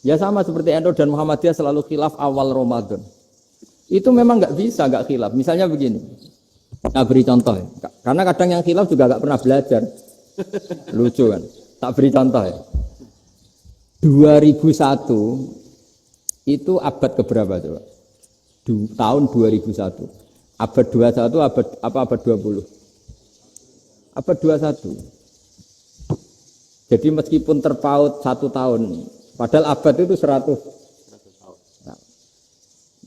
Ya sama seperti NU dan Muhammadiyah selalu khilaf awal Ramadan. Itu memang nggak bisa nggak khilaf. Misalnya begini, tak beri contoh ya. Karena kadang yang khilaf juga nggak pernah belajar. Lucu kan? Tak beri contoh ya. 2001 itu abad keberapa coba? Tahun 2001. Abad 21 abad 20? Abad 21. Jadi meskipun terpaut 1 tahun, padahal abad itu 100 tahun.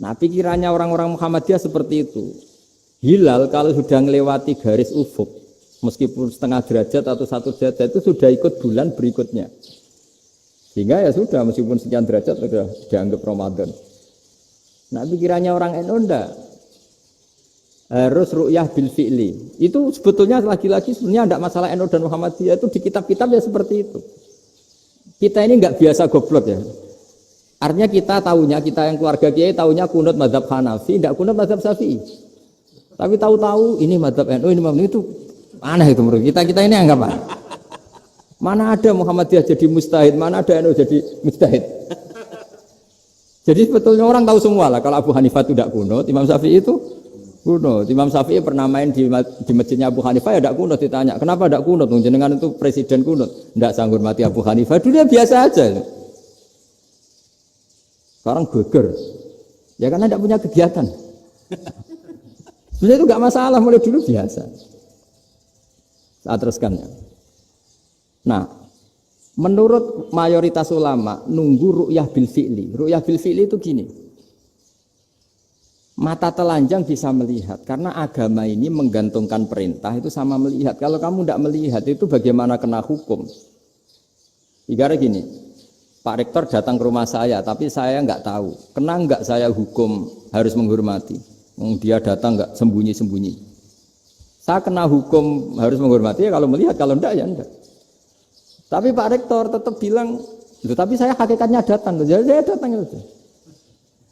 Nah, pikirannya orang-orang Muhammadiyah seperti itu. Hilal kalau sudah melewati garis ufuk, meskipun setengah derajat atau 1 derajat itu sudah ikut bulan berikutnya. Sehingga ya sudah, meskipun sekian derajat sudah dianggap Ramadan. Nah, pikirannya orang NU enggak. Harus ru'yah bil fi'li. Itu sebetulnya lagi-lagi sebenarnya enggak masalah NU dan Muhammadiyah, itu di kitab-kitab ya seperti itu. Kita ini enggak biasa goblok ya. Artinya kita yang keluarga kiai tahunya kunut mazhab Hanafi, enggak kunut mazhab Syafi'i. Tapi tahu-tahu ini mazhab NU, ini mazhab itu aneh itu menurut kita ini anggap apa? Mana ada Muhammadiyah jadi mustahid, mana ada NU jadi mustahid. Jadi sebetulnya orang tahu semua lah kalau Abu Hanifah itu tidak kunut, Imam Syafi'i itu kunut. Imam Syafi'i pernah main di masjidnya Abu Hanifah ya tidak kunut, ditanya kenapa tidak kunut? Jenengan itu presiden kunut, tidak sanggup mati Abu Hanifah. Dulu ya biasa aja. Sekarang geger, ya karena tidak punya kegiatan. Sebenarnya itu nggak masalah, mulai dulu biasa. Saya teruskan ya. Nah, menurut mayoritas ulama nunggu ru'yah bil fi'li. Ru'yah bil fi'li itu gini. Mata telanjang bisa melihat karena agama ini menggantungkan perintah itu sama melihat. Kalau kamu tidak melihat itu bagaimana kena hukum? Ibarat gini, Pak Rektor datang ke rumah saya tapi saya nggak tahu. Kena nggak saya hukum harus menghormati? Dia datang nggak sembunyi-sembunyi. Saya kena hukum harus menghormati ya kalau melihat, kalau enggak ya enggak. Tapi Pak Rektor tetap bilang, tapi saya hakikatnya datang, jadi saya datang itu.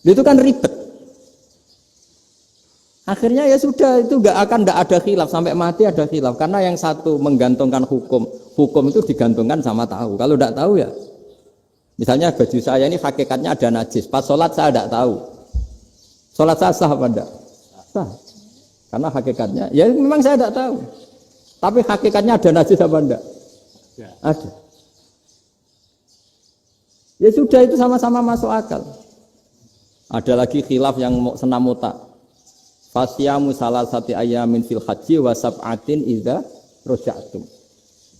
Itu kan ribet. Akhirnya ya sudah, itu nggak ada khilaf sampai mati ada khilaf karena yang satu menggantungkan hukum itu digantungkan sama tahu. Kalau enggak tahu ya, misalnya baju saya ini hakikatnya ada najis, pas sholat saya enggak tahu. Sholat saya sah apa enggak? Sah. Karena hakikatnya, ya memang saya enggak tahu. Tapi hakikatnya ada najis apa enggak? Ada. Ya sudah, itu sama-sama masuk akal. Ada lagi khilaf yang senam otak. Fasyamu salasati ayamin fil haji wa sab'atin idza raja'tum.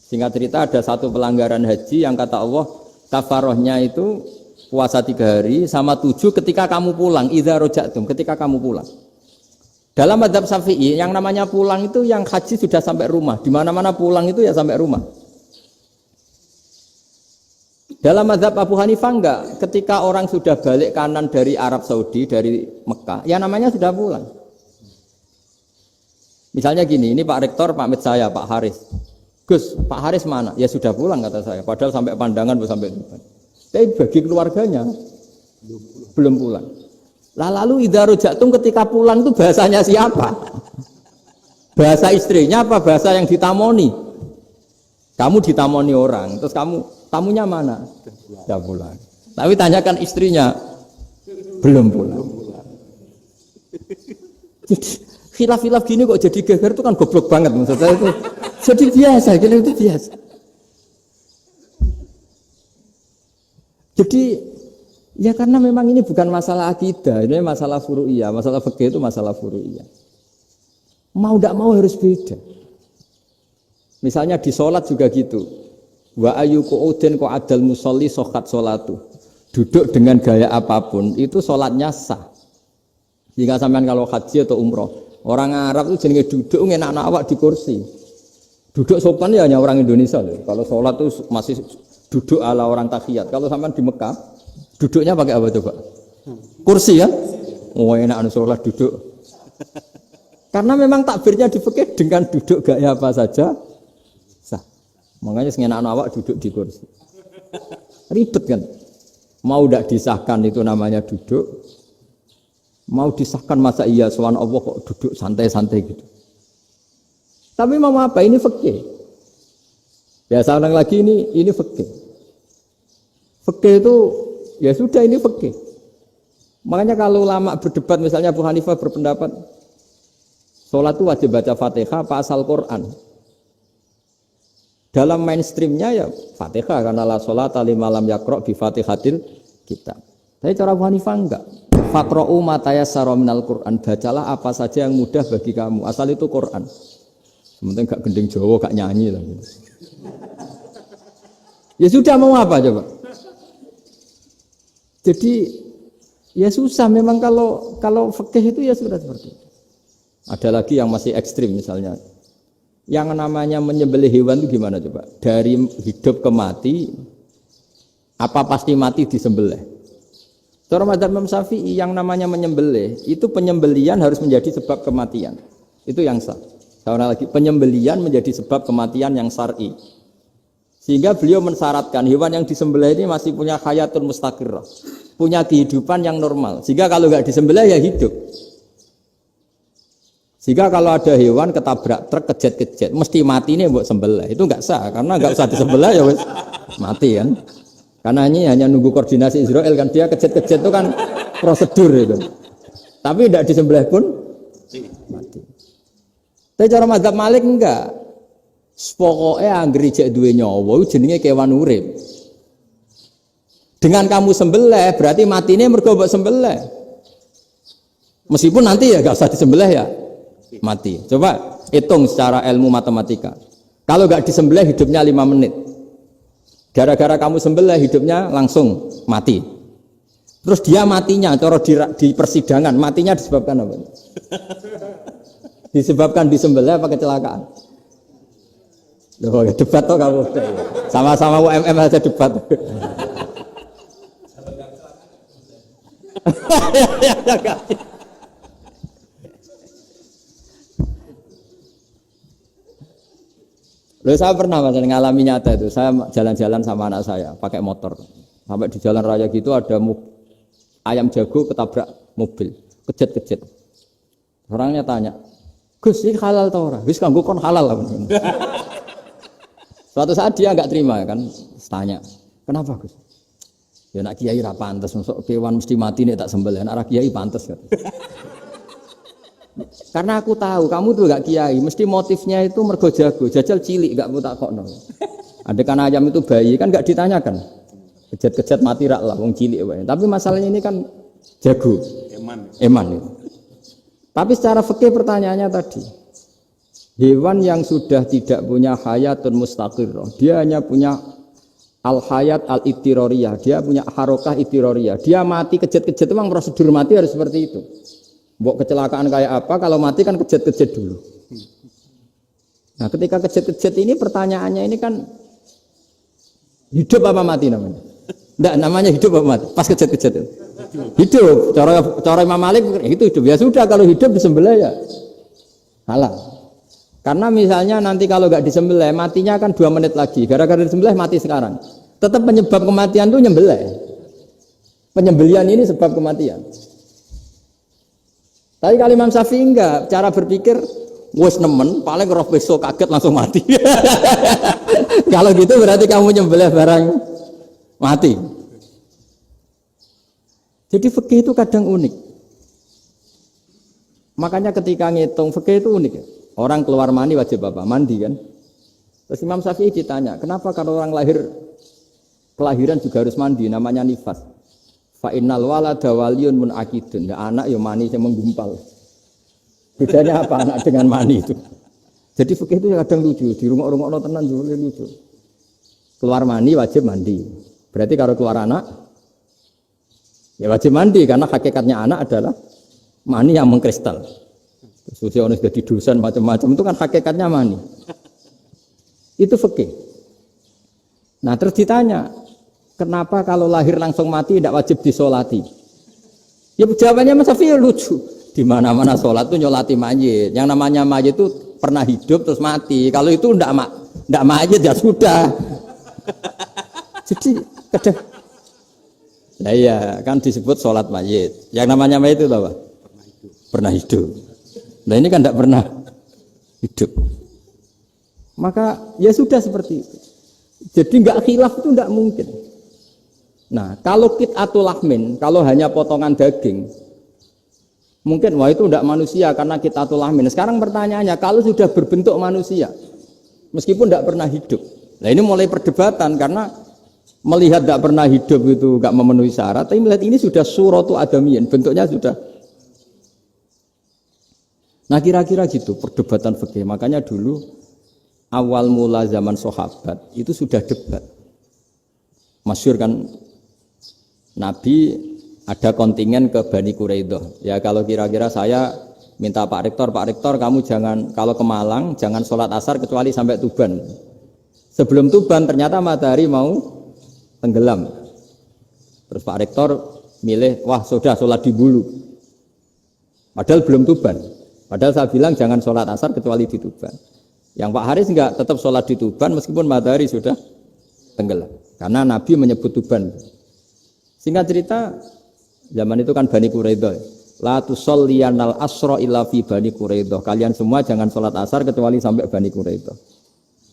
Singkat cerita ada satu pelanggaran haji yang kata Allah kafarohnya itu puasa 3 hari sama 7 ketika kamu pulang, idza raja'tum, ketika kamu pulang. Dalam mazhab Syafi'i yang namanya pulang itu yang haji sudah sampai rumah. Di mana-mana pulang itu ya sampai rumah. Dalam mazhab Abu Hanifah enggak, ketika orang sudah balik kanan dari Arab Saudi, dari Mekah, ya namanya sudah pulang. Misalnya gini, ini Pak Rektor pamit saya, Pak Haris. Gus, Pak Haris mana? Ya sudah pulang kata saya, padahal sampai pandangan sampai depan. Tapi bagi keluarganya, belum pulang. Lalu idza raja'tum ketika pulang itu bahasanya siapa? Bahasa istrinya apa bahasa yang ditamoni? Kamu ditamoni orang, terus tamunya mana? Sudah pulang. Tapi tanyakan istrinya, belum pulang. Khilaf-khilaf gini kok jadi geger itu kan goblok banget maksud saya itu. Jadi biasa, gini itu biasa. Jadi ya karena memang ini bukan masalah akidah, ini masalah furu'iyah, masalah fikih itu masalah furu'iyah. Mau tidak mau harus beda. Misalnya di sholat juga gitu. Wa ayu qu'udin qu'adal musolli sokat sholatu. Duduk dengan gaya apapun itu sholatnya sah. Jika sampean kalau haji atau umroh, orang Arab itu jenenge duduk ngenak awak di kursi. Duduk sopan ya hanya orang Indonesia loh. Kalau sholat itu masih duduk ala orang tahiyat. Kalau sampean di Mekah, duduknya pakai apa coba? Kursi ya? Oh enak sholat duduk. Karena memang takbirnya di fikih dengan duduk gaya apa saja sah. Makanya sengenak awak duduk di kursi. Ribet kan? Mau tidak disahkan itu namanya duduk. Mau disahkan masa iya soal Allah kok duduk santai-santai gitu. Tapi mau apa? Ini fikih. Ya sekarang lagi ini fikih. Fikih itu Ya sudah ini fikih. Makanya kalau ulama berdebat misalnya Abu Hanifah berpendapat sholat itu wajib baca Fatihah apa asal Quran. Dalam mainstreamnya ya Fatihah karena la sholata liman lam yaqra' bi Fatihatil kitab. Tapi cara Abu Hanifah enggak. Faqra'u ma tayassara minal Qur'an, bacalah apa saja yang mudah bagi kamu. Asal itu Quran. Sementing gak gending Jawa, gak nyanyi lah. Ya sudah mau apa coba? Jadi ya susah memang kalau fikih itu ya sudah seperti itu. Ada lagi yang masih ekstrim misalnya. Yang namanya menyembelih hewan itu gimana coba? Dari hidup ke mati, apa pasti mati disembelih? Cara mazhab Imam Syafi'i yang namanya menyembelih, itu penyembelian harus menjadi sebab kematian. Itu yang sah. Seorang lagi, penyembelian menjadi sebab kematian yang syar'i. Sehingga beliau mensyaratkan hewan yang disembelih ini masih punya hayatun mustaqirrah, punya kehidupan yang normal. Sehingga kalau nggak disembelih ya hidup. Sehingga kalau ada hewan ketabrak truk kejet-kejet, mesti mati ini buat sembelih. Itu nggak sah, karena nggak usah disembelih ya mati kan. Karena ini hanya nunggu koordinasi Israel kan, dia kejet-kejet itu kan prosedur itu. Tapi tidak disembelih pun mati. Tapi cara mazhab Malik enggak. Pokoknya anggere jek duwe nyawa jenenge kewan urip. Dengan kamu sembelih berarti matine mergo mbok sembelih. Meskipun nanti ya enggak usah disembelih ya mati. Coba hitung secara ilmu matematika. Kalau enggak disembelih hidupnya 5 menit. Gara-gara kamu sembelih hidupnya langsung mati. Terus dia matinya cara di persidangan matinya disebabkan apa? Disebabkan disembelih apa kecelakaan? Loh, debat toh kamu. Sama-sama UMM aja debat. Loh, saya pernah ngalami nyata itu. Saya jalan-jalan sama anak saya pakai motor. Sampai di jalan raya gitu ada ayam jago ketabrak mobil, kejet-kejet. Orangnya tanya, "Gus, ini halal tau ora?" "Wis kanggo kon halal." Suatu saat dia enggak terima kan, tanya, "Kenapa, Gus?" "Ya nak kiai ra pantes, mosok kewan mesti mati nek tak sembelih, nak kiai pantes kan." Karena aku tahu kamu tuh gak kiai, mesti motifnya itu mergo jago, jajal cilik gak mau takokno. Ada kan ayam itu bayi kan gak ditanyakan. Kejet-kejet mati rak lah wong cilik wae. Tapi masalahnya ini kan jago. Eman itu. Tapi secara fikih pertanyaannya tadi, hewan yang sudah tidak punya hayatun mustaqirrah, dia hanya punya al-hayat al-ittiroriyah, dia punya harokah ittiroriyah. Dia mati kejet-kejet itu memang prosedur mati harus seperti itu. Mbok kecelakaan kayak apa, kalau mati kan kejet-kejet dulu. Nah ketika kejet-kejet ini pertanyaannya ini kan hidup apa mati namanya? Enggak, namanya hidup apa mati? Pas kejet-kejet itu. Hidup. Cara Imam Malik itu hidup. Ya sudah kalau hidup disembelih ya halal. Karena misalnya nanti kalau nggak disembelih matinya kan 2 menit lagi. Gara-gara disembelih mati sekarang. Tetap penyebab kematian itu nyembelih. Penyembelian ini sebab kematian. Tapi kalau Imam Syafi'i enggak, cara berpikir wes nemen, paling roh besok kaget langsung mati. Kalau gitu berarti kamu nyembelih barang mati. Jadi fikih itu kadang unik. Makanya ketika ngitung fikih itu unik. Orang keluar mani wajib apa? Mandi kan? Terus Imam Syafi'i ditanya, kenapa kalau orang kelahiran juga harus mandi? Namanya nifas. Fa innal walada waliyun munaqidun. Ya anak ya mani yang menggumpal. Bedanya apa anak dengan mani itu? Jadi fikih itu kadang lucu, di rumah-rumah tenan juga lucu. Keluar mani wajib mandi. Berarti kalau keluar anak ya wajib mandi karena hakikatnya anak adalah mani yang mengkristal. Sudah orang sudah didosan macam-macam itu kan hakikatnya mani. Itu fikih. Nah terus ditanya, kenapa kalau lahir langsung mati tidak wajib disolati? Ya jawabannya Mas Syafi'i lucu. Di mana-mana sholat itu nyolati mayit. Yang namanya mayit itu pernah hidup terus mati. Kalau itu tidak mayit ya sudah. Jadi kadang, nah iya kan disebut sholat mayit. Yang namanya mayit itu apa? Pernah hidup. Nah ini kan tidak pernah hidup. Maka ya sudah seperti itu. Jadi nggak khilaf itu tidak mungkin. Nah, kalau qit'atul lahmin, kalau hanya potongan daging, mungkin wah itu tidak manusia karena qit'atul lahmin. Sekarang pertanyaannya, kalau sudah berbentuk manusia, meskipun tidak pernah hidup, nah ini mulai perdebatan karena melihat tidak pernah hidup itu nggak memenuhi syarat, tapi melihat ini sudah suratu adamiyin, bentuknya sudah. Nah kira-kira gitu perdebatan fikih. Makanya dulu awal mula zaman sahabat itu sudah debat. Masyhur kan Nabi ada kontingen ke Bani Quraidah. Ya kalau kira-kira saya minta Pak Rektor kamu jangan kalau ke Malang jangan sholat asar kecuali sampai Tuban. Sebelum Tuban ternyata matahari mau tenggelam. Terus Pak Rektor milih, wah sudah sholat di Bulu. Padahal belum Tuban. Padahal saya bilang jangan sholat asar kecuali di Tuban. Yang Pak Haris enggak tetap sholat di Tuban meskipun matahari sudah tenggelam. Karena Nabi menyebut Tuban. Singkat cerita, zaman itu kan Bani Quraidah. La tusolliyanal asra illa fi Bani Quraidah. Kalian semua jangan sholat asar kecuali sampai Bani Quraidah.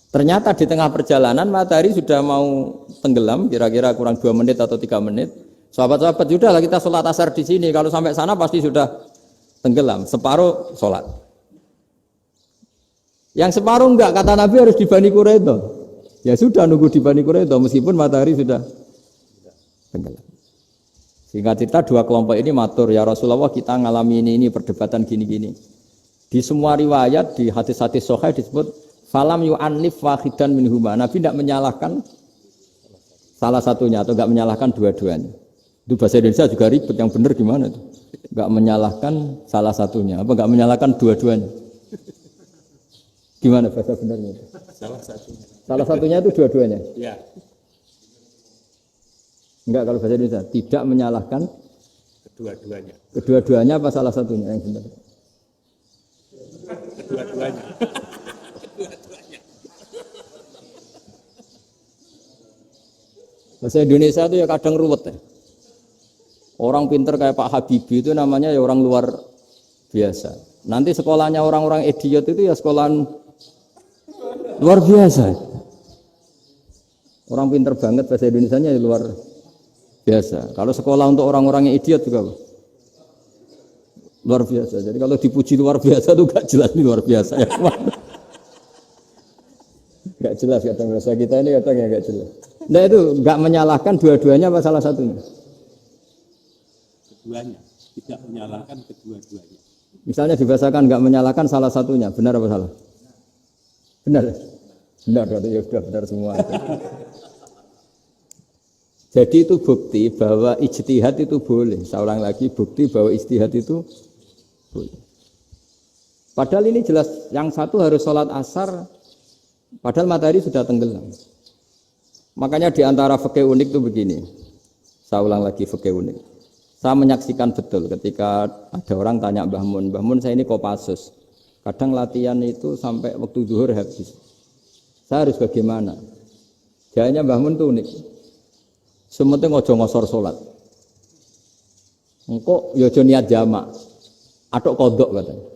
Ternyata di tengah perjalanan matahari sudah mau tenggelam, kira-kira kurang 2 menit atau 3 menit. Sahabat-sahabat, sudahlah kita sholat asar di sini. Kalau sampai sana pasti sudah tenggelam. Separuh sholat. Yang separuh enggak, kata Nabi harus di Bani Quraidah. Ya sudah nunggu di Bani Quraidah meskipun matahari sudah tenggelam. Singkat cerita dua kelompok ini matur, ya Rasulullah kita ngalami ini perdebatan gini-gini. Di semua riwayat di hadis-hadis sahih disebut falam yu'annif wahidan minhuma. Nabi tidak menyalahkan salah satunya atau enggak menyalahkan dua-duanya. Itu bahasa Indonesia juga ribet, yang benar gimana itu? Enggak menyalahkan salah satunya, apa enggak menyalahkan dua-duanya? Gimana bahasa benarnya? Salah satunya. Salah satunya itu dua-duanya? Ya. Enggak, kalau bahasa Indonesia tidak menyalahkan Kedua-duanya. Kedua-duanya apa salah satunya yang benar? Kedua-duanya. Bahasa Indonesia itu ya kadang ruwet ya. Orang pinter kayak Pak Habibie itu namanya ya orang luar biasa. Nanti sekolahnya orang-orang idiot itu ya sekolahan luar biasa. Orang pinter banget bahasa Indonesianya ya luar biasa. Kalau sekolah untuk orang-orang yang idiot juga luar biasa. Jadi kalau dipuji luar biasa itu gak jelas ini luar biasa ya. Gak jelas kadang bahasa kita ini kadang ya gak jelas. Nah itu gak menyalahkan dua-duanya apa salah satunya? Keduanya. Tidak menyalahkan kedua-duanya. Misalnya dibahasakan gak menyalahkan salah satunya, benar apa salah? Benar. Benar, ya sudah benar semua. Jadi itu bukti bahwa ijtihad itu boleh. Saya ulang lagi, bukti bahwa ijtihad itu boleh. Padahal ini jelas, yang satu harus sholat asar, padahal matahari sudah tenggelam. Makanya di antara fikih unik itu begini. Saya ulang lagi fikih unik. Saya menyaksikan betul ketika ada orang tanya Mbah Mun saya ini Kopassus. Kadang latihan itu sampai waktu zuhur habis. Saya harus bagaimana? Jawabnya Mbah Mun itu unik. Sementing ojo ngosor sholat. Engkau yojo niat jamak, atok kodok katanya.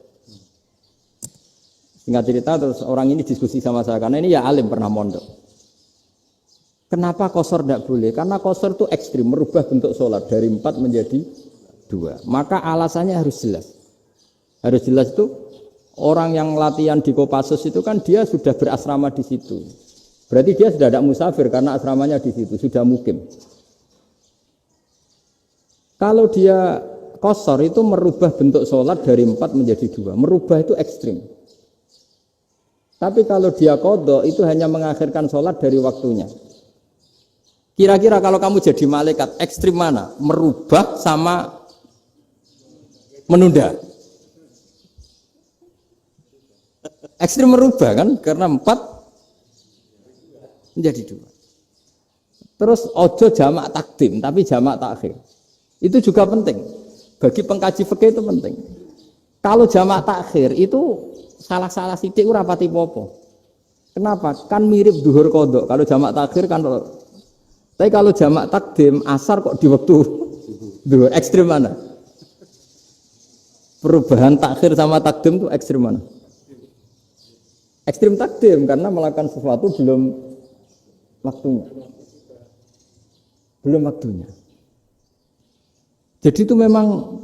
Singkat cerita terus orang ini diskusi sama saya karena ini ya alim pernah mondok. Kenapa kosor tidak boleh? Karena kosor itu ekstrim, merubah bentuk sholat dari 4 menjadi 2. Maka alasannya harus jelas. Harus jelas itu orang yang latihan di Kopassus itu kan dia sudah berasrama di situ. Berarti dia sudah tidak musafir karena asramanya di situ, sudah mukim. Kalau dia kosor itu merubah bentuk sholat dari 4 menjadi 2. Merubah itu ekstrim. Tapi kalau dia qadha itu hanya mengakhirkan sholat dari waktunya. Kira-kira kalau kamu jadi malaikat, ekstrim mana? Merubah sama menunda? Ekstrim merubah kan? Karena 4 menjadi 2. Terus ojo jamak takdim, tapi jamak takhir. Itu juga penting. Bagi pengkaji fikih itu penting. Kalau jamak takhir itu salah-salah sidik ora pati popo. Kenapa? Kan mirip duhur qadha. Kalau jamak takhir kan tapi kalau jamak takdim asar kok di waktu duhur. Ekstrim mana? Perubahan takhir sama takdim itu ekstrim mana? Ekstrim takdim karena melakukan sesuatu belum waktunya. belum waktunya. Jadi itu memang,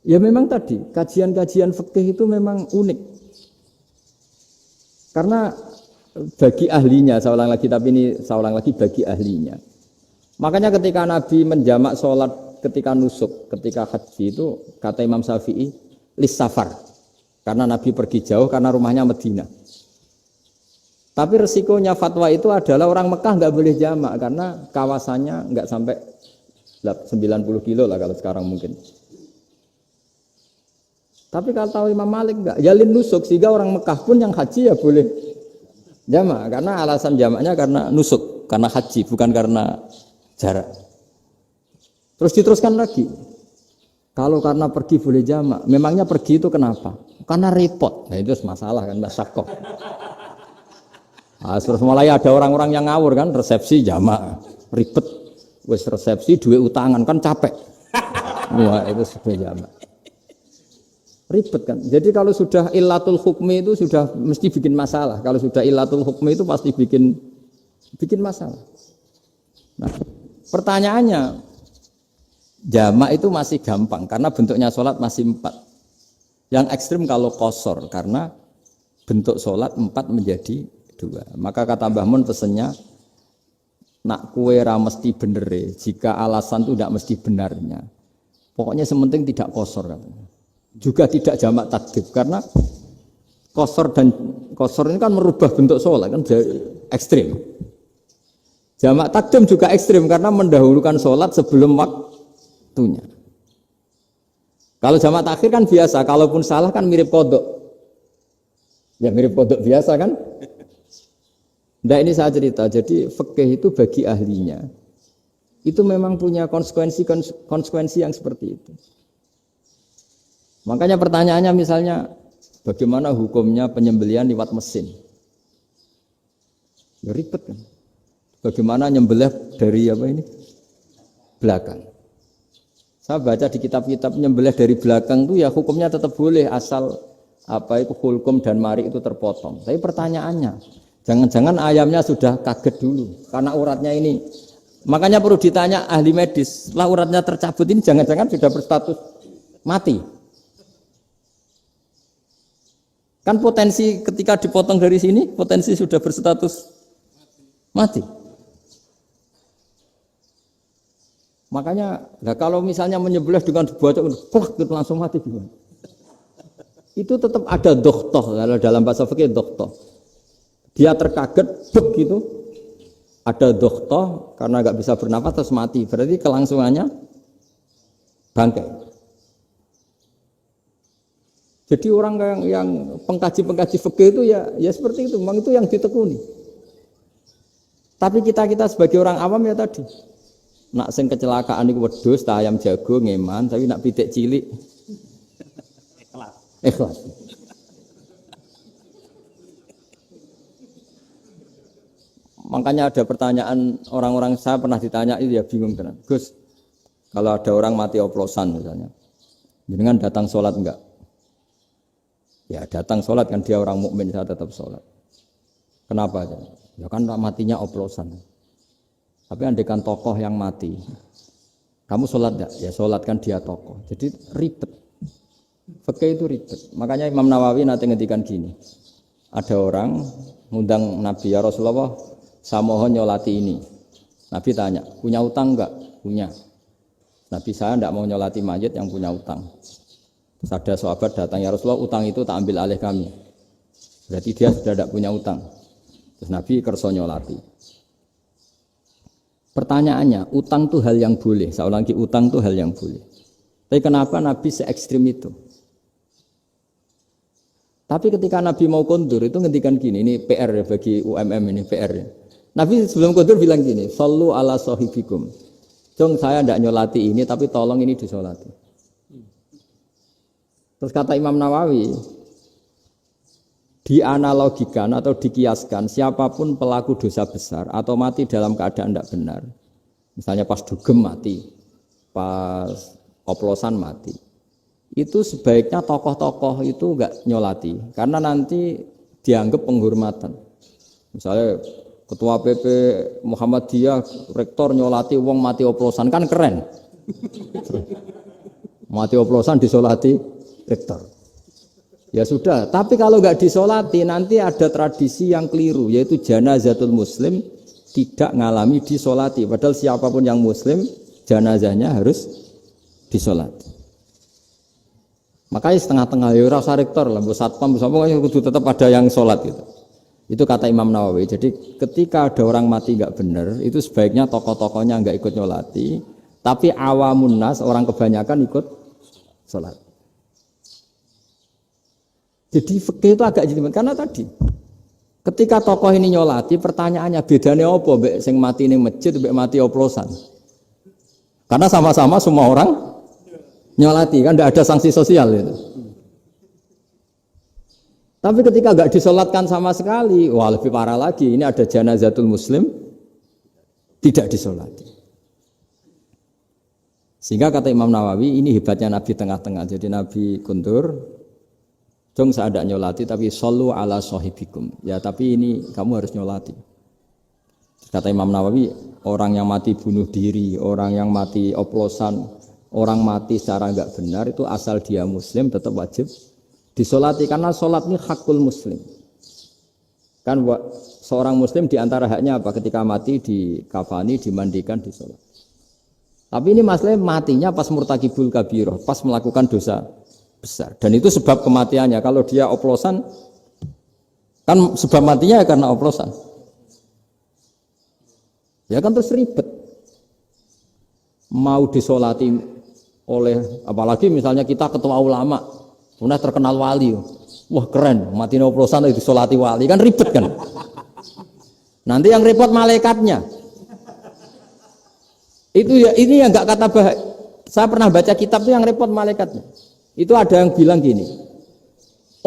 ya memang tadi, kajian-kajian fikih itu memang unik. Karena bagi ahlinya, saya ulang lagi, tapi ini saya ulang lagi bagi ahlinya. Makanya ketika Nabi menjamak sholat ketika nusuk, ketika haji itu, kata Imam Syafi'i, lis safar. Karena Nabi pergi jauh, karena rumahnya Madinah. Tapi resikonya fatwa itu adalah orang Mekah nggak boleh jamak karena kawasannya nggak sampai 90 kilo lah kalau sekarang mungkin. Tapi kalau tahu Imam Malik nggak, jalin nusuk sehingga orang Mekah pun yang haji ya boleh jamak karena alasan jamaknya karena nusuk, karena haji bukan karena jarak. Terus diteruskan lagi. Kalau karena pergi boleh jamak, memangnya pergi itu kenapa? Karena repot. Nah itu masalah kan masyakoh. Nah, terus mulai ada orang-orang yang ngawur kan, resepsi jamak, ribet, wes resepsi duit utangan kan capek, wah itu sudah jamak, ribet kan. Jadi kalau sudah illatul hukmi itu sudah mesti bikin masalah. Kalau sudah illatul hukmi itu pasti bikin masalah. Nah, pertanyaannya, jamak itu masih gampang karena bentuknya sholat masih 4. Yang ekstrim kalau qasar karena bentuk sholat 4 menjadi 2. Maka kata Mbah Mun pesennya, nak kue ra mesti benere, jika alasan itu tidak mesti benarnya. Pokoknya sementing tidak qasar katanya. Juga tidak jamak takdim karena qasar ini kan merubah bentuk sholat kan ekstrim. Jamak takdim juga ekstrim karena mendahulukan sholat sebelum waktunya. Kalau jamak takhir kan biasa, kalaupun salah kan mirip kodok. Ya mirip kodok biasa kan. Nah ini saya cerita, jadi fikih itu bagi ahlinya, itu memang punya konsekuensi yang seperti itu. Makanya pertanyaannya misalnya, bagaimana hukumnya penyembelihan lewat mesin? Ya, ribet kan? Bagaimana nyembelih dari belakang? Saya baca di kitab-kitab nyembelih dari belakang itu ya hukumnya tetap boleh asal itu hulkum dan mari itu terpotong. Tapi pertanyaannya, jangan-jangan ayamnya sudah kaget dulu karena uratnya ini. Makanya perlu ditanya ahli medis, setelah uratnya tercabut ini jangan-jangan sudah berstatus mati. Kan potensi ketika dipotong dari sini, potensi sudah berstatus mati. Makanya, kalau misalnya menyembelih dengan dibacok, langsung mati gimana? Itu tetap ada dokhtoh, kalau dalam bahasa fikih dokhtoh. Dia terkaget, begitu, ada dokhtoh karena nggak bisa bernafas terus mati. Berarti kelangsungannya bangkai. Jadi orang yang pengkaji fikih itu ya seperti itu, memang itu yang ditekuni. Tapi kita sebagai orang awam ya tadi, nak sing kecelakaan itu wedhus, ayam jago ngeman, tapi nak pitik cilik ikhlas. Makanya ada pertanyaan orang-orang, saya pernah ditanya itu ya bingung tenan. Gus, kalau ada orang mati oplosan misalnya, jenengan datang sholat enggak? Ya datang sholat kan dia orang mukmin, saya tetap sholat. Kenapa? Ya kan matinya oplosan. Tapi andaikan tokoh yang mati, kamu sholat enggak? Ya sholat kan dia tokoh. Jadi ribet. Fikih itu ribet. Makanya Imam Nawawi nanti ngendikan gini. Ada orang ngundang Nabi, ya Rasulullah, saya mohon nyolati ini. Nabi tanya, punya utang enggak? Punya. Nabi, saya enggak mau nyolati mayit yang punya utang. Terus ada sahabat datang, ya Rasulullah, utang itu tak ambil alih kami. Berarti dia sudah tidak punya utang. Terus Nabi kerso nyolati. Pertanyaannya, utang itu hal yang boleh. Saya ulangi, utang itu hal yang boleh. Tapi kenapa Nabi se-ekstrim itu? Tapi ketika Nabi mau kondur itu ngendikan gini, ini PR ya bagi UMM ini PR ya. Nabi sebelum kondur bilang gini, sallu ala sahibikum. Jong saya tidak nyolati ini tapi tolong ini disolati. Terus kata Imam Nawawi, dianalogikan atau dikiaskan siapapun pelaku dosa besar atau mati dalam keadaan tidak benar. Misalnya pas dugem mati, pas oplosan mati. Itu sebaiknya tokoh-tokoh itu enggak nyolati karena nanti dianggap penghormatan. Misalnya ketua PP Muhammadiyah, rektor nyolati wong mati oplosan kan keren. Mati oplosan disolati rektor. Ya sudah, tapi kalau nggak disolati nanti ada tradisi yang keliru, yaitu janazatul muslim tidak ngalami disolati. Padahal siapapun yang muslim, janazahnya harus disolati. Makanya setengah-tengah ya rasa rektor lah, satpam bersama kudu tetap ada yang sholat gitu. Itu kata Imam Nawawi. Jadi ketika ada orang mati nggak benar, itu sebaiknya tokoh-tokohnya nggak ikut nyolati, tapi awamun nas, orang kebanyakan ikut sholat. Jadi fikih itu agak jelimet karena tadi ketika tokoh ini nyolati, pertanyaannya bedanya apa mbek sing mati ning masjid mbek mati oplosan? Karena sama-sama semua orang nyolati kan tidak ada sanksi sosial itu. Tapi ketika enggak disolatkan sama sekali, wah lebih parah lagi. Ini ada janazatul muslim tidak disolati. Sehingga kata Imam Nawawi ini hebatnya Nabi tengah-tengah. Jadi Nabi kundur, jong saya ada nyolati tapi shollu ala sahibikum. Ya tapi ini kamu harus nyolati. Kata Imam Nawawi, orang yang mati bunuh diri, orang yang mati oplosan, orang mati secara enggak benar itu asal dia muslim tetap wajib disolati karena sholat ini hakul muslim. Kan seorang muslim diantara haknya apa? Ketika mati dikafani, dimandikan, disolat. Tapi ini masalahnya matinya pas murtakibul kabiroh, pas melakukan dosa besar. Dan itu sebab kematiannya. Kalau dia oplosan, kan sebab matinya ya karena oplosan. Ya kan terus ribet. Mau disolati oleh, apalagi misalnya kita ketua ulama, kemudian terkenal wali. Wah keren, mati oplosan itu disolati wali. Kan ribet kan. Nanti yang repot malaikatnya. Itu ya, ini yang enggak kata bahaya. Saya pernah baca kitab itu yang repot malaikatnya. Itu ada yang bilang gini,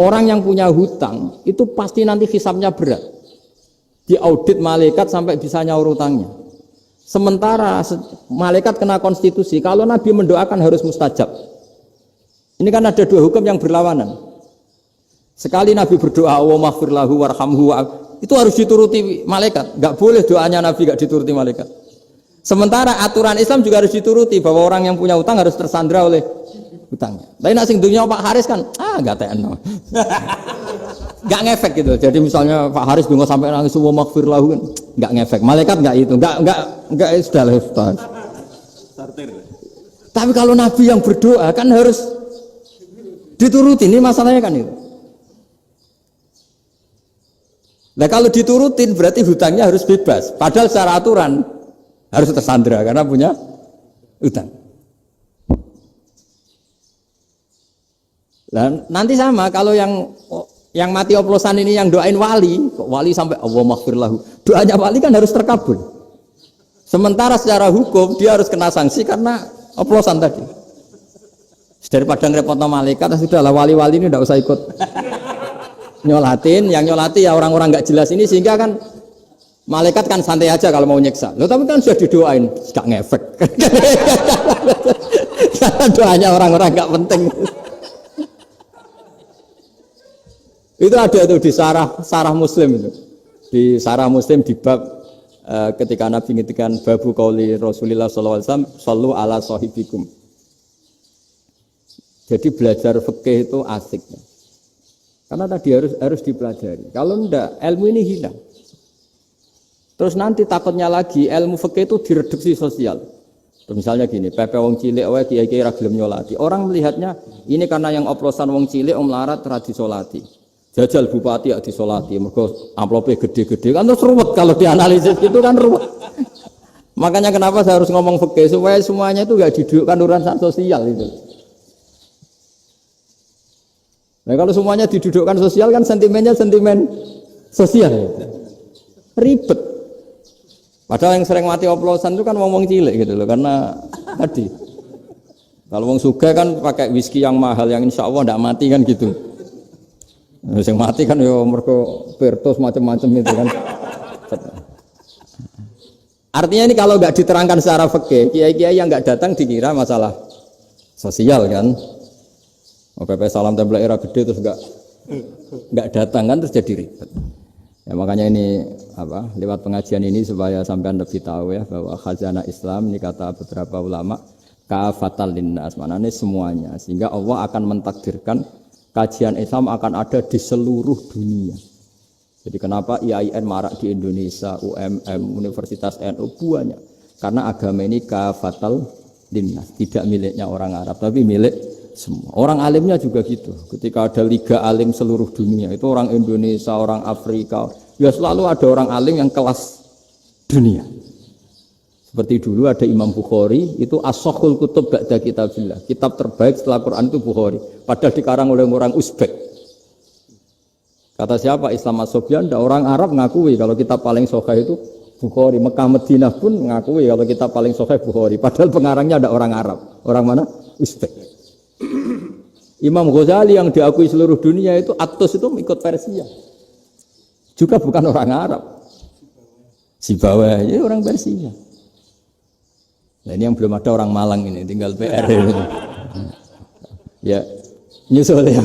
orang yang punya hutang itu pasti nanti hisabnya berat. Diaudit malaikat sampai bisa nyaur hutangnya. Sementara malaikat kena konstitusi, kalau Nabi mendoakan harus mustajab. Ini kan ada dua hukum yang berlawanan. Sekali Nabi berdoa, Allahumma ighfir lahu warhamhu, itu harus dituruti malaikat. Enggak boleh doanya Nabi enggak dituruti malaikat. Sementara aturan Islam juga harus dituruti bahwa orang yang punya hutang harus tersandra oleh hutangnya. Tapi nak sing dunia Pak Haris kan, enggak tekno. Enggak ngefek gitu. Jadi misalnya Pak Haris bingung sampai nangis semua maghfir lahu kan, enggak ngefek. Malaikat enggak itu, enggak sudah lah. Tapi kalau Nabi yang berdoa kan harus dituruti. Ini masalahnya kan itu. Nah kalau diturutin berarti hutangnya harus bebas. Padahal secara aturan harus tersandra karena punya hutang. Dan nanti sama kalau yang mati oplosan ini yang doain wali, kok wali sampai Allahumma ighfir lahu. Doanya wali kan harus terkabul. Sementara secara hukum dia harus kena sanksi karena oplosan tadi. Daripada ngerepotno malaikat, sudahlah wali-wali ini tidak usah ikut nyolatin. Yang nyolati ya orang-orang nggak jelas ini, sehingga kan malaikat kan santai aja kalau mau nyiksa. Loh tapi kan sudah didoain, nggak ngefek. Karena doanya orang-orang nggak penting. Itu ada tuh di sarah Muslim itu. Di sarah Muslim di bab ketika Nabi ngetikan babu qauli Rasulullah sallallahu alaihi wasallam sallu ala sahibikum. Jadi belajar fikih itu asik. Karena tadi harus dipelajari. Kalau enggak ilmu ini hilang. Terus nanti takutnya lagi ilmu fikih itu direduksi sosial. Terus misalnya gini, pepe wong cilik wae kiai-kiai ra gelem nyolati. Orang melihatnya ini karena yang oplosan wong cilik wong melarat ra disolati. Jajal bupati ya disolati, mergo amplope gede-gede kan terus ruwet kalau dianalisis gitu kan ruwet. Makanya kenapa saya harus ngomong fikih supaya semuanya itu enggak didudukkan urusan sosial itu. Nah kalau semuanya didudukkan sosial kan sentimennya sentimen sosial. Ribet. Padahal yang sering mati oplosan itu kan wong cilik gitu loh, karena tadi kalau wong sugih kan pakai whisky yang mahal yang insya Allah tidak mati kan gitu. Yang mati kan ya mergo Bertos macam-macam itu kan. Artinya ini kalau nggak diterangkan secara fikih, kiai-kiai yang nggak datang dikira masalah sosial kan. PP salam tempel era gede terus nggak datang kan terus jadi ribet. Ya makanya ini apa lewat pengajian ini supaya sampean lebih tahu ya bahwa khazanah Islam ini kata beberapa ulama kafatal linnas, maknanya semuanya, sehingga Allah akan mentakdirkan kajian Islam akan ada di seluruh dunia. Jadi kenapa IAIN marak di Indonesia, UMM, Universitas NU banyak, karena agama ini kafatal linnas, tidak miliknya orang Arab tapi milik semua. Orang alimnya juga gitu. Ketika ada liga alim seluruh dunia, itu orang Indonesia, orang Afrika, ya selalu ada orang alim yang kelas dunia. Seperti dulu ada Imam Bukhari, itu as-sahhul kutub ba'da kitabillah. Kitab terbaik setelah Quran itu Bukhari. Padahal dikarang oleh orang Uzbek. Kata siapa? Islam As-Sobyan, orang Arab ngakui kalau kitab paling sahih itu Bukhari. Mekah Madinah pun ngakui kalau kitab paling sahih Bukhari. Padahal pengarangnya ada orang Arab. Orang mana? Uzbek. Imam Ghazali yang diakui seluruh dunia itu Atos itu ikut Persia. Juga bukan orang Arab. Sibawah, ya orang Persia. Nah ini yang belum ada orang Malang ini, tinggal PR. Ya, nyusul ya.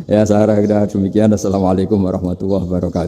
Ya, saya kira demikian. Assalamualaikum warahmatullahi wabarakatuh.